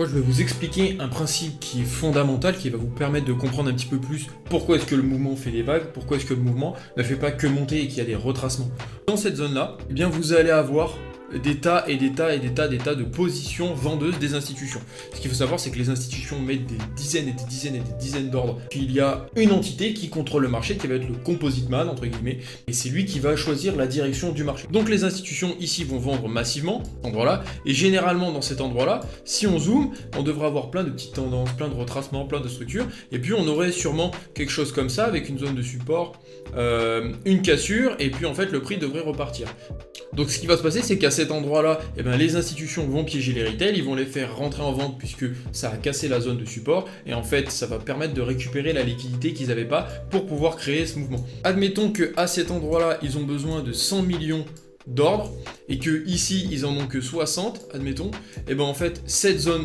Moi, je vais vous expliquer un principe qui est fondamental, qui va vous permettre de comprendre un petit peu plus pourquoi est-ce que le mouvement fait des vagues, pourquoi est-ce que le mouvement ne fait pas que monter et qu'il y a des retracements. Dans cette zone-là, eh bien, vous allez avoir des tas de positions vendeuses des institutions. Ce qu'il faut savoir, c'est que les institutions mettent des dizaines et des dizaines et des dizaines d'ordres. Il y a une entité qui contrôle le marché, qui va être le composite man, entre guillemets, et c'est lui qui va choisir la direction du marché. Donc les institutions ici vont vendre massivement, cet endroit-là, et généralement dans cet endroit-là, si on zoome, on devrait avoir plein de petites tendances, plein de retracements, plein de structures, et puis on aurait sûrement quelque chose comme ça, avec une zone de support, une cassure, et puis en fait le prix devrait repartir. Donc ce qui va se passer, c'est qu'à cet endroit-là, eh ben, les institutions vont piéger les retails, ils vont les faire rentrer en vente puisque ça a cassé la zone de support, et en fait ça va permettre de récupérer la liquidité qu'ils n'avaient pas pour pouvoir créer ce mouvement. Admettons qu'à cet endroit-là, ils ont besoin de 100 millions d'ordres, et que ici ils en ont que 60, admettons, et ben en fait cette zone